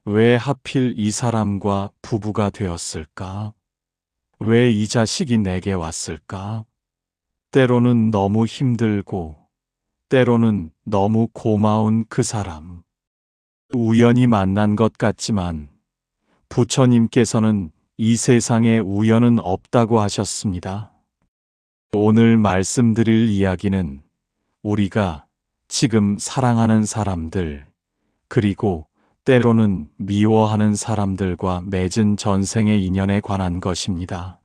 왜 하필 이 사람과 부부가 되었을까? 왜 이 자식이 내게 왔을까? 때로는 너무 힘들고, 때로는 너무 고마운 그 사람. 우연히 만난 것 같지만, 부처님께서는 이 세상에 우연은 없다고 하셨습니다. 오늘 말씀드릴 이야기는 우리가 지금 사랑하는 사람들, 그리고 때로는 미워하는 사람들과 맺은 전생의 인연에 관한 것입니다.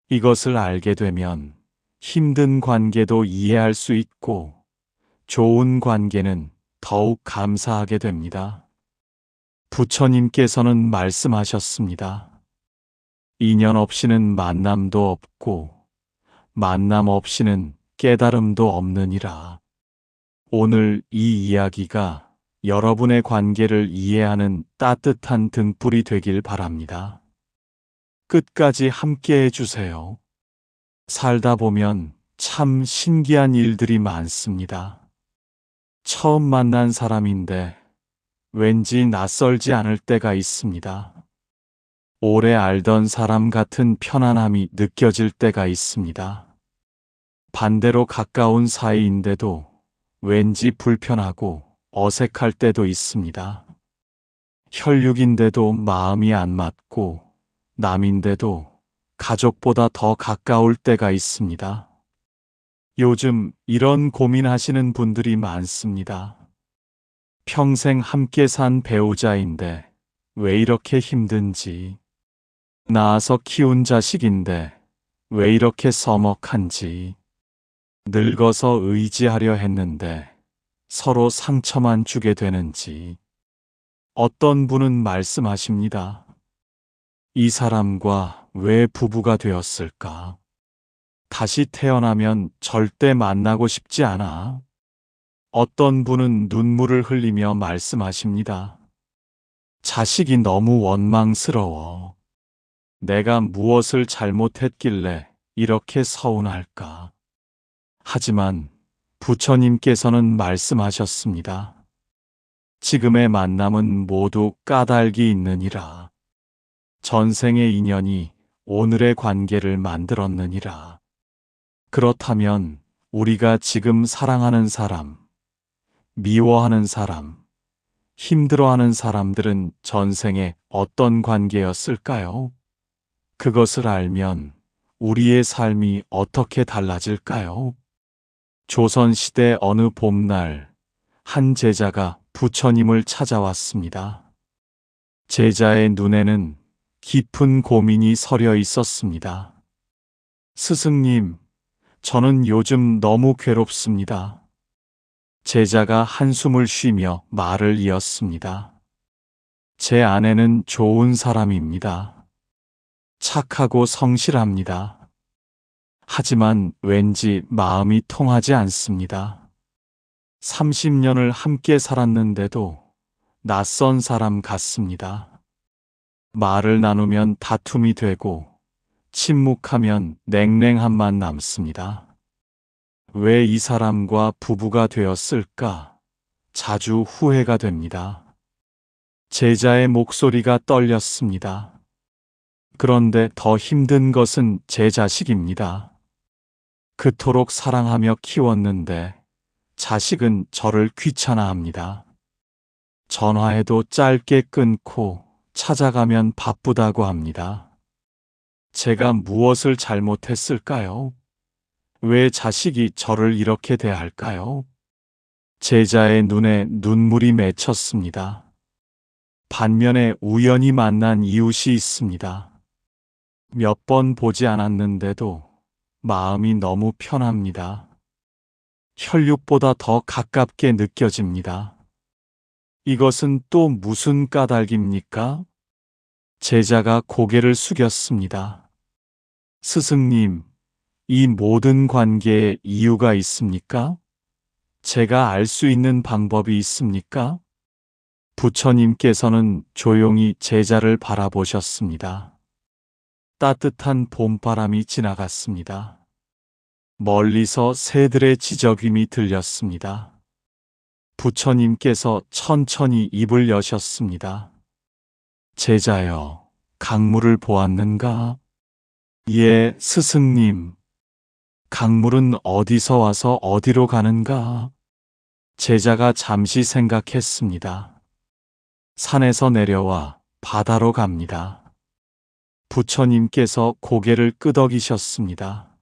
이것을 알게 되면 힘든 관계도 이해할 수 있고 좋은 관계는 더욱 감사하게 됩니다. 부처님께서는 말씀하셨습니다. 인연 없이는 만남도 없고 만남 없이는 깨달음도 없느니라. 오늘 이 이야기가 여러분의 관계를 이해하는 따뜻한 등불이 되길 바랍니다. 끝까지 함께 해주세요. 살다 보면 참 신기한 일들이 많습니다. 처음 만난 사람인데 왠지 낯설지 않을 때가 있습니다. 오래 알던 사람 같은 편안함이 느껴질 때가 있습니다. 반대로 가까운 사이인데도 왠지 불편하고 어색할 때도 있습니다. 혈육인데도 마음이 안 맞고 남인데도 가족보다 더 가까울 때가 있습니다. 요즘 이런 고민하시는 분들이 많습니다. 평생 함께 산 배우자인데 왜 이렇게 힘든지, 낳아서 키운 자식인데 왜 이렇게 서먹한지, 늙어서 의지하려 했는데 서로 상처만 주게 되는지. 어떤 분은 말씀하십니다. 이 사람과 왜 부부가 되었을까? 다시 태어나면 절대 만나고 싶지 않아. 어떤 분은 눈물을 흘리며 말씀하십니다. 자식이 너무 원망스러워. 내가 무엇을 잘못했길래 이렇게 서운할까? 하지만 부처님께서는 말씀하셨습니다. 지금의 만남은 모두 까닭이 있느니라. 전생의 인연이 오늘의 관계를 만들었느니라. 그렇다면 우리가 지금 사랑하는 사람, 미워하는 사람, 힘들어하는 사람들은 전생에 어떤 관계였을까요? 그것을 알면 우리의 삶이 어떻게 달라질까요? 조선시대 어느 봄날, 한 제자가 부처님을 찾아왔습니다. 제자의 눈에는 깊은 고민이 서려 있었습니다. 스승님, 저는 요즘 너무 괴롭습니다. 제자가 한숨을 쉬며 말을 이었습니다. 제 아내는 좋은 사람입니다. 착하고 성실합니다. 하지만 왠지 마음이 통하지 않습니다. 30년을 함께 살았는데도 낯선 사람 같습니다. 말을 나누면 다툼이 되고 침묵하면 냉랭함만 남습니다. 왜 이 사람과 부부가 되었을까? 자주 후회가 됩니다. 제자의 목소리가 떨렸습니다. 그런데 더 힘든 것은 제 자식입니다. 그토록 사랑하며 키웠는데 자식은 저를 귀찮아합니다. 전화해도 짧게 끊고 찾아가면 바쁘다고 합니다. 제가 무엇을 잘못했을까요? 왜 자식이 저를 이렇게 대할까요? 제자의 눈에 눈물이 맺혔습니다. 반면에 우연히 만난 이웃이 있습니다. 몇 번 보지 않았는데도 마음이 너무 편합니다. 혈육보다 더 가깝게 느껴집니다. 이것은 또 무슨 까닭입니까? 제자가 고개를 숙였습니다. 스승님, 이 모든 관계에 이유가 있습니까? 제가 알 수 있는 방법이 있습니까? 부처님께서는 조용히 제자를 바라보셨습니다. 따뜻한 봄바람이 지나갔습니다. 멀리서 새들의 지저귀미 들렸습니다. 부처님께서 천천히 입을 여셨습니다. 제자여, 강물을 보았는가? 예, 스승님. 강물은 어디서 와서 어디로 가는가? 제자가 잠시 생각했습니다. 산에서 내려와 바다로 갑니다. 부처님께서 고개를 끄덕이셨습니다.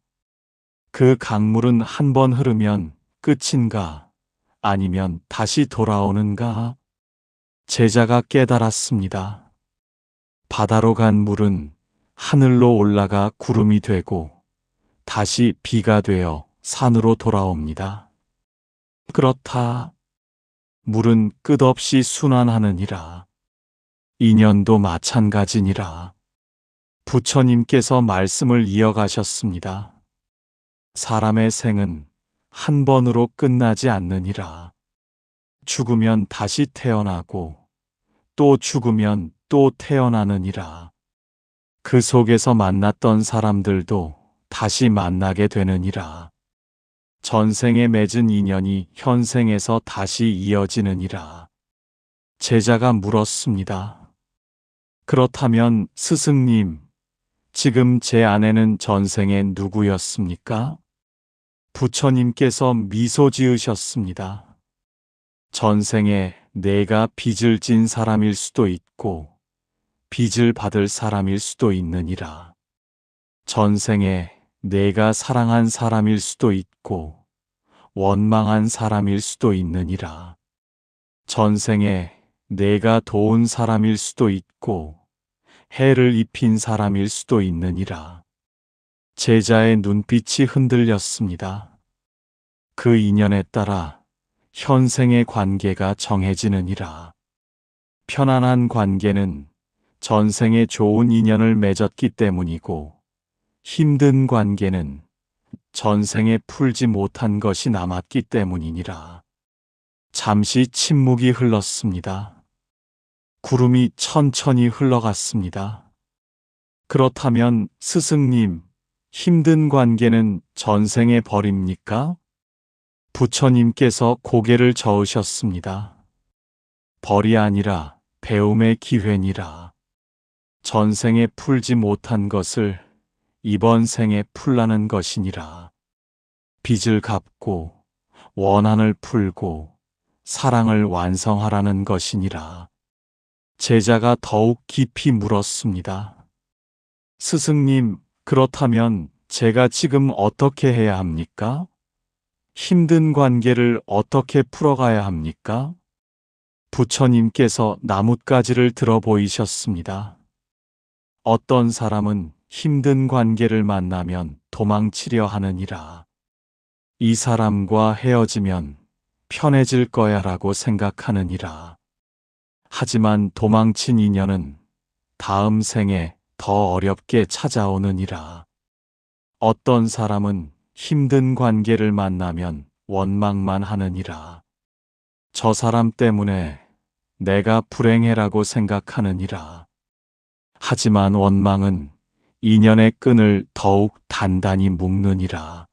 그 강물은 한 번 흐르면 끝인가? 아니면 다시 돌아오는가? 제자가 깨달았습니다. 바다로 간 물은 하늘로 올라가 구름이 되고 다시 비가 되어 산으로 돌아옵니다. 그렇다. 물은 끝없이 순환하느니라. 인연도 마찬가지니라. 부처님께서 말씀을 이어가셨습니다. 사람의 생은 한 번으로 끝나지 않느니라. 죽으면 다시 태어나고 또 죽으면 또 태어나느니라. 그 속에서 만났던 사람들도 다시 만나게 되느니라. 전생에 맺은 인연이 현생에서 다시 이어지느니라. 제자가 물었습니다. 그렇다면 스승님, 지금 제 아내는 전생에 누구였습니까? 부처님께서 미소 지으셨습니다. 전생에 내가 빚을 진 사람일 수도 있고 빚을 받을 사람일 수도 있느니라. 전생에 내가 사랑한 사람일 수도 있고 원망한 사람일 수도 있느니라. 전생에 내가 도운 사람일 수도 있고 해를 입힌 사람일 수도 있느니라. 제자의 눈빛이 흔들렸습니다. 그 인연에 따라 현생의 관계가 정해지느니라. 편안한 관계는 전생에 좋은 인연을 맺었기 때문이고 힘든 관계는 전생에 풀지 못한 것이 남았기 때문이니라. 잠시 침묵이 흘렀습니다. 구름이 천천히 흘러갔습니다. 그렇다면 스승님, 힘든 관계는 전생에 벌입니까? 부처님께서 고개를 저으셨습니다. 벌이 아니라 배움의 기회니라. 전생에 풀지 못한 것을 이번 생에 풀라는 것이니라. 빚을 갚고 원한을 풀고 사랑을 완성하라는 것이니라. 제자가 더욱 깊이 물었습니다. 스승님, 그렇다면 제가 지금 어떻게 해야 합니까? 힘든 관계를 어떻게 풀어가야 합니까? 부처님께서 나뭇가지를 들어 보이셨습니다. 어떤 사람은 힘든 관계를 만나면 도망치려 하느니라. 이 사람과 헤어지면 편해질 거야 라고 생각하느니라. 하지만 도망친 인연은 다음 생에 더 어렵게 찾아오느니라. 어떤 사람은 힘든 관계를 만나면 원망만 하느니라. 저 사람 때문에 내가 불행해라고 생각하느니라. 하지만 원망은 인연의 끈을 더욱 단단히 묶느니라.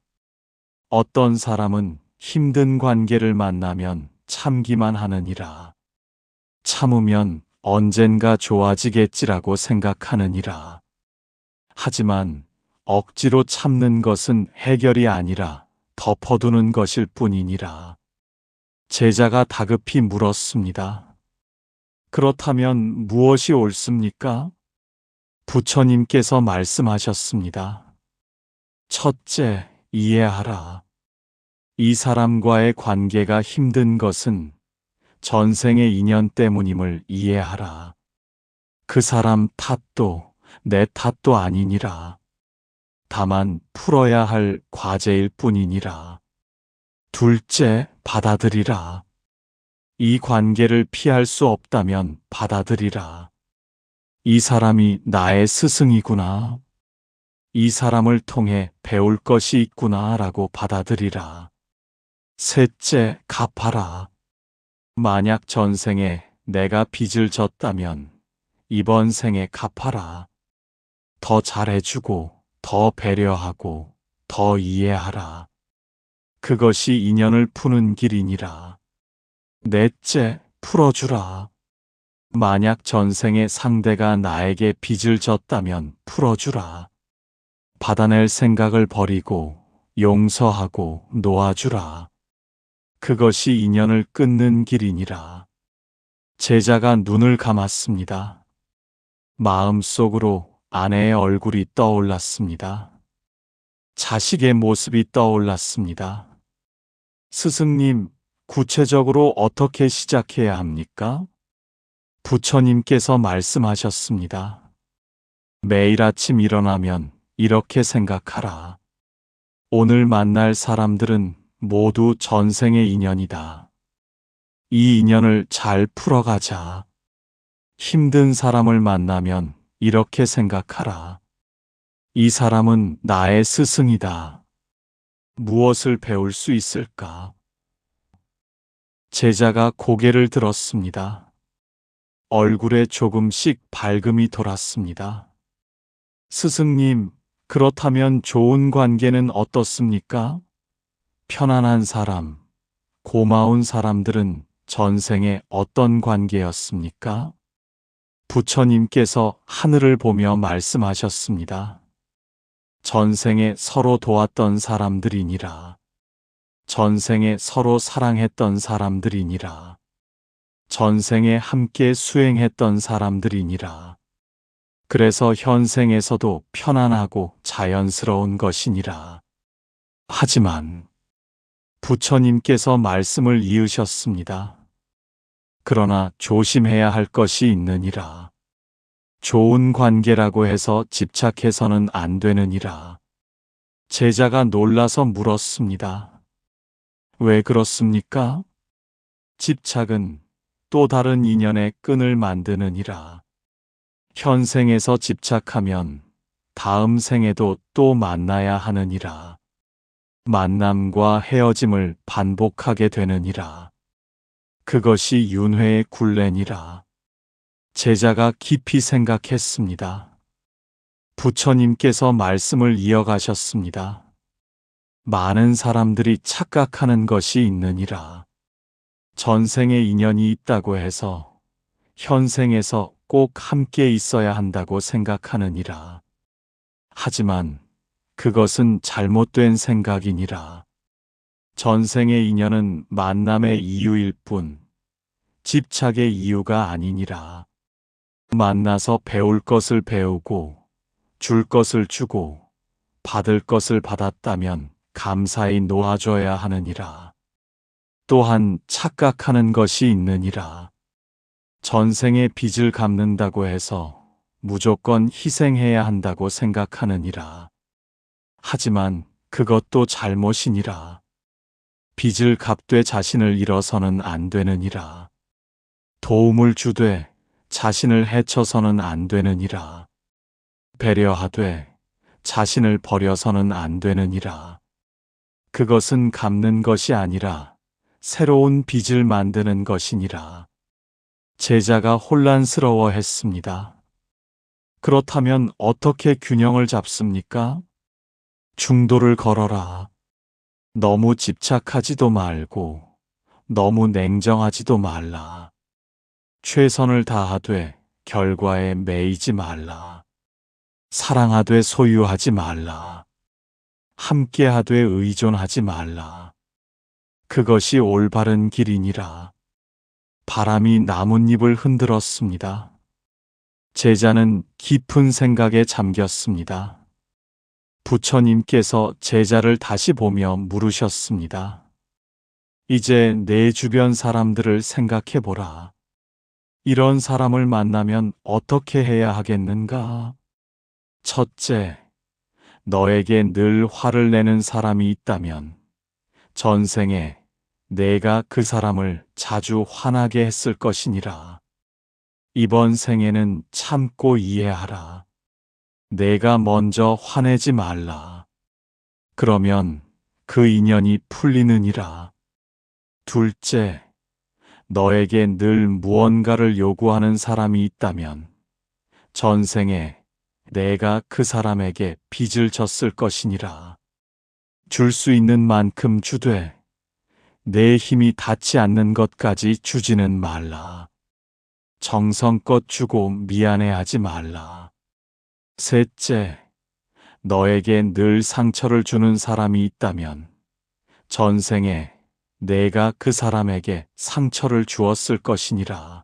어떤 사람은 힘든 관계를 만나면 참기만 하느니라. 참으면 언젠가 좋아지겠지라고 생각하느니라. 하지만 억지로 참는 것은 해결이 아니라 덮어두는 것일 뿐이니라. 제자가 다급히 물었습니다. 그렇다면 무엇이 옳습니까? 부처님께서 말씀하셨습니다. 첫째, 이해하라. 이 사람과의 관계가 힘든 것은 전생의 인연 때문임을 이해하라. 그 사람 탓도 내 탓도 아니니라. 다만 풀어야 할 과제일 뿐이니라. 둘째, 받아들이라. 이 관계를 피할 수 없다면 받아들이라. 이 사람이 나의 스승이구나. 이 사람을 통해 배울 것이 있구나 라고 받아들이라. 셋째, 갚아라. 만약 전생에 내가 빚을 졌다면 이번 생에 갚아라. 더 잘해주고 더 배려하고 더 이해하라. 그것이 인연을 푸는 길이니라. 넷째, 풀어주라. 만약 전생의 상대가 나에게 빚을 졌다면 풀어주라. 받아낼 생각을 버리고 용서하고 놓아주라. 그것이 인연을 끊는 길이니라. 제자가 눈을 감았습니다. 마음속으로 아내의 얼굴이 떠올랐습니다. 자식의 모습이 떠올랐습니다. 스승님, 구체적으로 어떻게 시작해야 합니까? 부처님께서 말씀하셨습니다. 매일 아침 일어나면 이렇게 생각하라. 오늘 만날 사람들은 모두 전생의 인연이다. 이 인연을 잘 풀어가자. 힘든 사람을 만나면 이렇게 생각하라. 이 사람은 나의 스승이다. 무엇을 배울 수 있을까? 제자가 고개를 들었습니다. 얼굴에 조금씩 밝음이 돌았습니다. 스승님, 그렇다면 좋은 관계는 어떻습니까? 편안한 사람, 고마운 사람들은 전생에 어떤 관계였습니까? 부처님께서 하늘을 보며 말씀하셨습니다. 전생에 서로 도왔던 사람들이니라. 전생에 서로 사랑했던 사람들이니라. 전생에 함께 수행했던 사람들이니라. 그래서 현생에서도 편안하고 자연스러운 것이니라. 하지만 부처님께서 말씀을 이으셨습니다. 그러나 조심해야 할 것이 있느니라. 좋은 관계라고 해서 집착해서는 안 되느니라. 제자가 놀라서 물었습니다. 왜 그렇습니까? 집착은 또 다른 인연의 끈을 만드느니라. 현생에서 집착하면 다음 생에도 또 만나야 하느니라. 만남과 헤어짐을 반복하게 되느니라. 그것이 윤회의 굴레니라. 제자가 깊이 생각했습니다. 부처님께서 말씀을 이어가셨습니다. 많은 사람들이 착각하는 것이 있느니라. 전생에 인연이 있다고 해서 현생에서 꼭 함께 있어야 한다고 생각하느니라. 하지만 그것은 잘못된 생각이니라. 전생의 인연은 만남의 이유일 뿐 집착의 이유가 아니니라. 만나서 배울 것을 배우고 줄 것을 주고 받을 것을 받았다면 감사히 놓아줘야 하느니라. 또한 착각하는 것이 있느니라. 전생의 빚을 갚는다고 해서 무조건 희생해야 한다고 생각하느니라. 하지만 그것도 잘못이니라. 빚을 갚되 자신을 잃어서는 안 되느니라. 도움을 주되 자신을 해쳐서는 안 되느니라. 배려하되 자신을 버려서는 안 되느니라. 그것은 갚는 것이 아니라 새로운 빚을 만드는 것이니라. 제자가 혼란스러워 했습니다. 그렇다면 어떻게 균형을 잡습니까? 중도를 걸어라. 너무 집착하지도 말고 너무 냉정하지도 말라. 최선을 다하되 결과에 매이지 말라. 사랑하되 소유하지 말라. 함께하되 의존하지 말라. 그것이 올바른 길이니라. 바람이 나뭇잎을 흔들었습니다. 제자는 깊은 생각에 잠겼습니다. 부처님께서 제자를 다시 보며 물으셨습니다. 이제 내 주변 사람들을 생각해 보라. 이런 사람을 만나면 어떻게 해야 하겠는가? 첫째, 너에게 늘 화를 내는 사람이 있다면 전생에 내가 그 사람을 자주 화나게 했을 것이니라. 이번 생에는 참고 이해하라. 내가 먼저 화내지 말라. 그러면 그 인연이 풀리느니라. 둘째, 너에게 늘 무언가를 요구하는 사람이 있다면 전생에 내가 그 사람에게 빚을 졌을 것이니라. 줄 수 있는 만큼 주되 내 힘이 닿지 않는 것까지 주지는 말라. 정성껏 주고 미안해하지 말라. 셋째, 너에게 늘 상처를 주는 사람이 있다면 전생에 내가 그 사람에게 상처를 주었을 것이니라.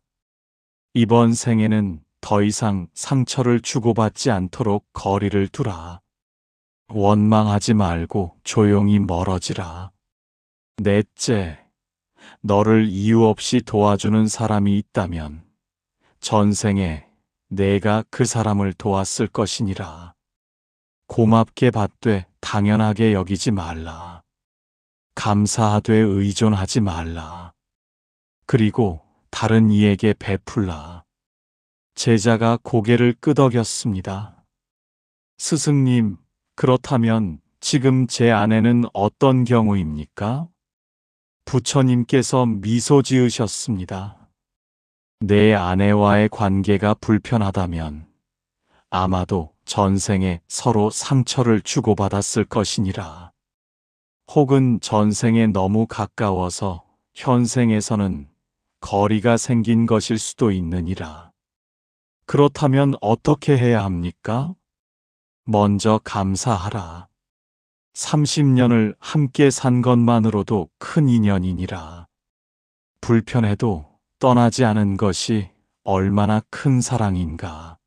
이번 생에는 더 이상 상처를 주고받지 않도록 거리를 두라. 원망하지 말고 조용히 멀어지라. 넷째, 너를 이유 없이 도와주는 사람이 있다면 전생에 내가 그 사람을 도왔을 것이니라. 고맙게 받되 당연하게 여기지 말라. 감사하되 의존하지 말라. 그리고 다른 이에게 베풀라. 제자가 고개를 끄덕였습니다. 스승님, 그렇다면 지금 제 아내는 어떤 경우입니까? 부처님께서 미소 지으셨습니다. 내 아내와의 관계가 불편하다면 아마도 전생에 서로 상처를 주고받았을 것이니라. 혹은 전생에 너무 가까워서 현생에서는 거리가 생긴 것일 수도 있느니라. 그렇다면 어떻게 해야 합니까? 먼저 감사하라. 30년을 함께 산 것만으로도 큰 인연이니라. 불편해도 떠나지 않은 것이 얼마나 큰 사랑인가.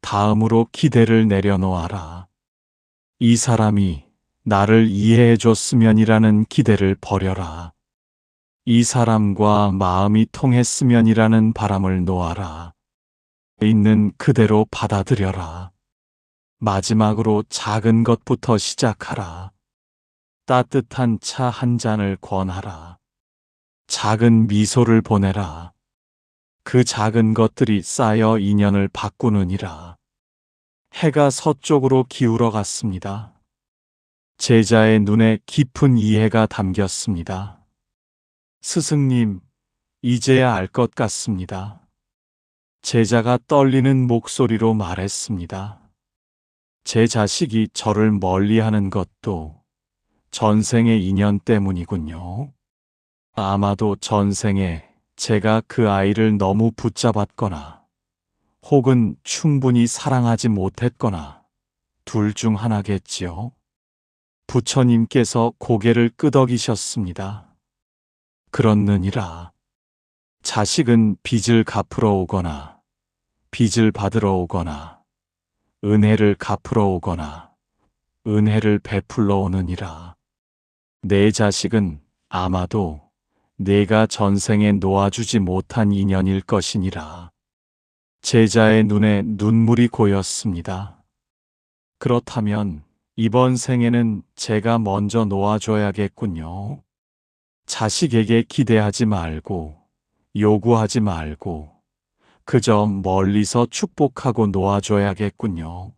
다음으로 기대를 내려놓아라. 이 사람이 나를 이해해 줬으면이라는 기대를 버려라. 이 사람과 마음이 통했으면이라는 바람을 놓아라. 있는 그대로 받아들여라. 마지막으로 작은 것부터 시작하라. 따뜻한 차 한 잔을 권하라. 작은 미소를 보내라. 그 작은 것들이 쌓여 인연을 바꾸느니라. 해가 서쪽으로 기울어 갔습니다. 제자의 눈에 깊은 이해가 담겼습니다. 스승님, 이제야 알 것 같습니다. 제자가 떨리는 목소리로 말했습니다. 제 자식이 저를 멀리하는 것도 전생의 인연 때문이군요. 아마도 전생에 제가 그 아이를 너무 붙잡았거나 혹은 충분히 사랑하지 못했거나 둘 중 하나겠지요. 부처님께서 고개를 끄덕이셨습니다. 그렇느니라. 자식은 빚을 갚으러 오거나 빚을 받으러 오거나 은혜를 갚으러 오거나 은혜를 베풀러 오느니라. 내 자식은 아마도 내가 전생에 놓아주지 못한 인연일 것이니라. 제자의 눈에 눈물이 고였습니다. 그렇다면 이번 생에는 제가 먼저 놓아줘야겠군요. 자식에게 기대하지 말고 요구하지 말고 그저 멀리서 축복하고 놓아줘야겠군요.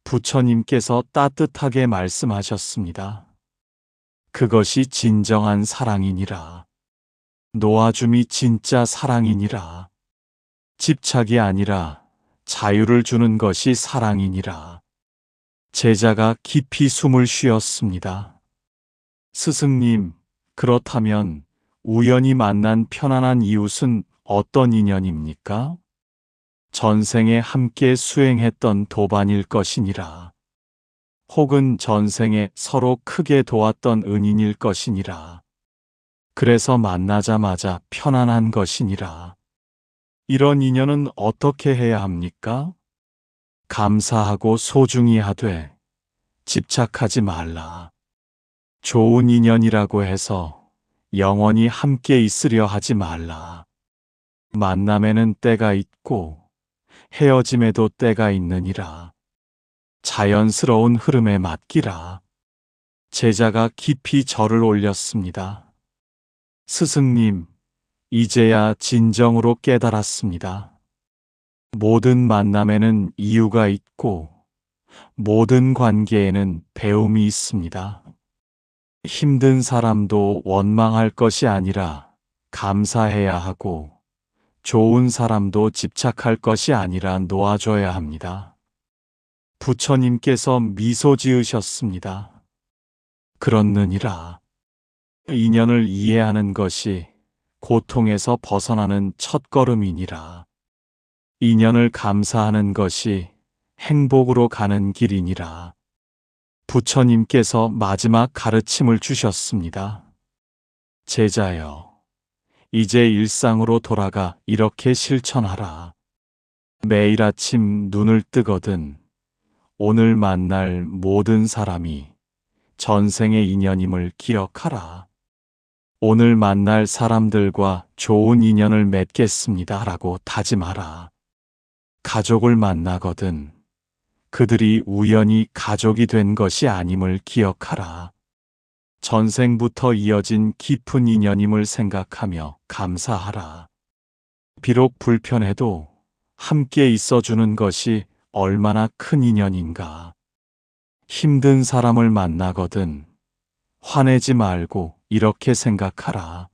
부처님께서 따뜻하게 말씀하셨습니다. 그것이 진정한 사랑이니라. 놓아줌이 진짜 사랑이니라. 집착이 아니라 자유를 주는 것이 사랑이니라. 제자가 깊이 숨을 쉬었습니다. 스승님, 그렇다면 우연히 만난 편안한 이웃은 어떤 인연입니까? 전생에 함께 수행했던 도반일 것이니라. 혹은 전생에 서로 크게 도왔던 은인일 것이니라. 그래서 만나자마자 편안한 것이니라. 이런 인연은 어떻게 해야 합니까? 감사하고 소중히 하되 집착하지 말라. 좋은 인연이라고 해서 영원히 함께 있으려 하지 말라. 만남에는 때가 있고 헤어짐에도 때가 있느니라. 자연스러운 흐름에 맡기라. 제자가 깊이 절을 올렸습니다. 스승님, 이제야 진정으로 깨달았습니다. 모든 만남에는 이유가 있고 모든 관계에는 배움이 있습니다. 힘든 사람도 원망할 것이 아니라 감사해야 하고 좋은 사람도 집착할 것이 아니라 놓아줘야 합니다. 부처님께서 미소 지으셨습니다. 그렇느니라. 인연을 이해하는 것이 고통에서 벗어나는 첫걸음이니라. 인연을 감사하는 것이 행복으로 가는 길이니라. 부처님께서 마지막 가르침을 주셨습니다. 제자여, 이제 일상으로 돌아가 이렇게 실천하라. 매일 아침 눈을 뜨거든 오늘 만날 모든 사람이 전생의 인연임을 기억하라. 오늘 만날 사람들과 좋은 인연을 맺겠습니다 라고 다짐하라. 가족을 만나거든 그들이 우연히 가족이 된 것이 아님을 기억하라. 전생부터 이어진 깊은 인연임을 생각하며 감사하라. 비록 불편해도 함께 있어주는 것이 얼마나 큰 인연인가. 힘든 사람을 만나거든 화내지 말고 이렇게 생각하라.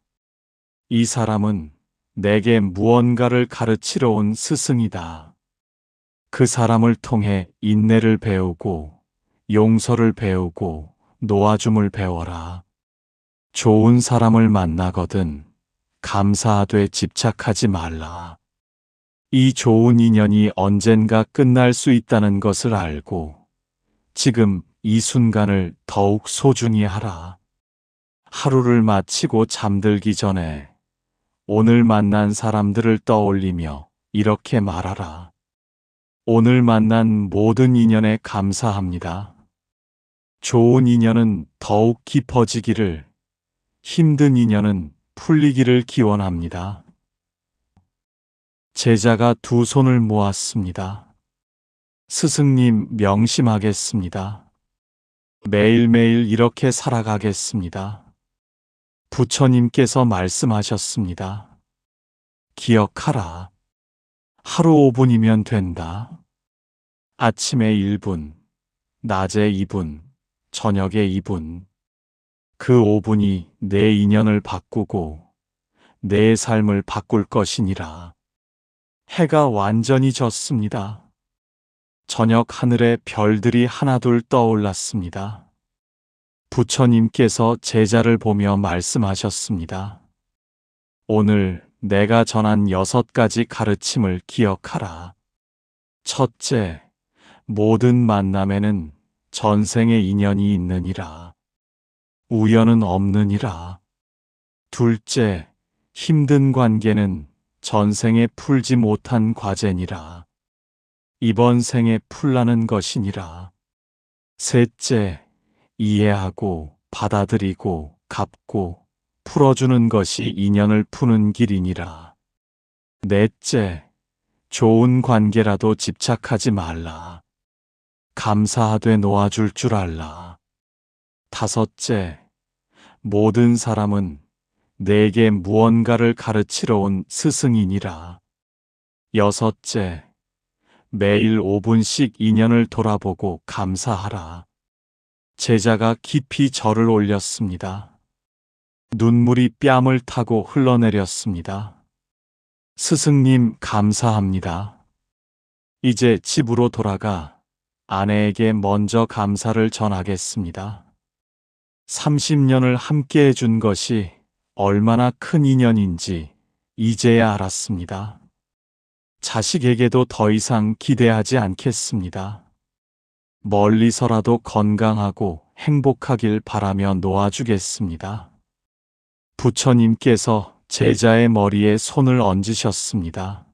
이 사람은 내게 무언가를 가르치러 온 스승이다. 그 사람을 통해 인내를 배우고 용서를 배우고 놓아줌을 배워라. 좋은 사람을 만나거든 감사하되 집착하지 말라. 이 좋은 인연이 언젠가 끝날 수 있다는 것을 알고 지금 이 순간을 더욱 소중히 하라. 하루를 마치고 잠들기 전에 오늘 만난 사람들을 떠올리며 이렇게 말하라. 오늘 만난 모든 인연에 감사합니다. 좋은 인연은 더욱 깊어지기를, 힘든 인연은 풀리기를 기원합니다. 제자가 두 손을 모았습니다. 스승님 명심하겠습니다. 매일매일 이렇게 살아가겠습니다. 부처님께서 말씀하셨습니다. 기억하라. 하루 5분이면 된다. 아침에 1분, 낮에 2분, 저녁에 2분. 그 5분이 내 인연을 바꾸고 내 삶을 바꿀 것이니라. 해가 완전히 졌습니다. 저녁 하늘에 별들이 하나둘 떠올랐습니다. 부처님께서 제자를 보며 말씀하셨습니다. 오늘 내가 전한 6가지 가르침을 기억하라. 첫째, 모든 만남에는 전생의 인연이 있느니라. 우연은 없느니라. 둘째, 힘든 관계는 전생에 풀지 못한 과제니라. 이번 생에 풀라는 것이니라. 셋째, 이해하고 받아들이고 갚고 풀어주는 것이 인연을 푸는 길이니라. 넷째, 좋은 관계라도 집착하지 말라. 감사하되 놓아줄 줄 알라. 다섯째, 모든 사람은 내게 무언가를 가르치러 온 스승이니라. 여섯째, 매일 5분씩 인연을 돌아보고 감사하라. 제자가 깊이 절을 올렸습니다. 눈물이 뺨을 타고 흘러내렸습니다. 스승님 감사합니다. 이제 집으로 돌아가 아내에게 먼저 감사를 전하겠습니다. 30년을 함께 해준 것이 얼마나 큰 인연인지 이제야 알았습니다. 자식에게도 더 이상 기대하지 않겠습니다. 멀리서라도 건강하고 행복하길 바라며 놓아주겠습니다. 부처님께서 제자의 머리에 손을 얹으셨습니다.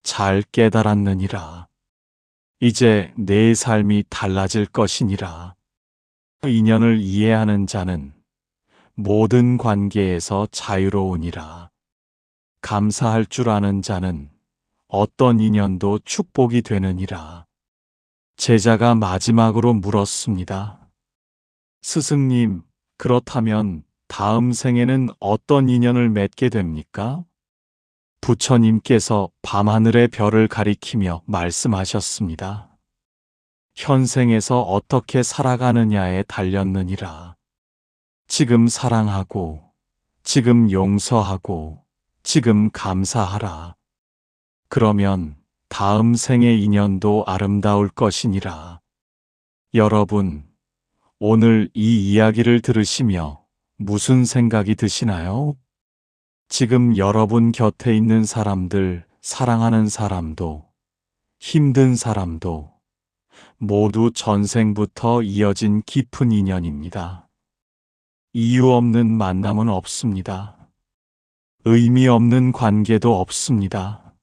잘 깨달았느니라. 이제 내 삶이 달라질 것이니라. 인연을 이해하는 자는 모든 관계에서 자유로우니라. 감사할 줄 아는 자는 어떤 인연도 축복이 되느니라. 제자가 마지막으로 물었습니다. 스승님, 그렇다면 다음 생에는 어떤 인연을 맺게 됩니까? 부처님께서 밤하늘의 별을 가리키며 말씀하셨습니다. 현생에서 어떻게 살아가느냐에 달렸느니라. 지금 사랑하고, 지금 용서하고, 지금 감사하라. 그러면 다음 생의 인연도 아름다울 것이니라. 여러분, 오늘 이 이야기를 들으시며 무슨 생각이 드시나요? 지금 여러분 곁에 있는 사람들, 사랑하는 사람도, 힘든 사람도 모두 전생부터 이어진 깊은 인연입니다. 이유 없는 만남은 없습니다. 의미 없는 관계도 없습니다.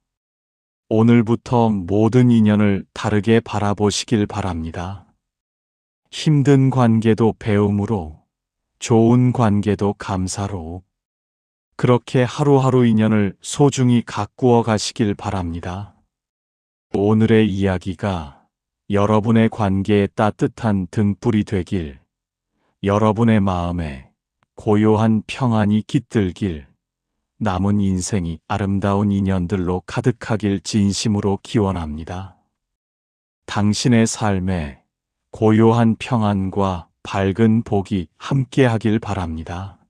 오늘부터 모든 인연을 다르게 바라보시길 바랍니다. 힘든 관계도 배움으로, 좋은 관계도 감사로, 그렇게 하루하루 인연을 소중히 가꾸어 가시길 바랍니다. 오늘의 이야기가 여러분의 관계에 따뜻한 등불이 되길, 여러분의 마음에 고요한 평안이 깃들길, 남은 인생이 아름다운 인연들로 가득하길 진심으로 기원합니다. 당신의 삶에 고요한 평안과 밝은 복이 함께하길 바랍니다.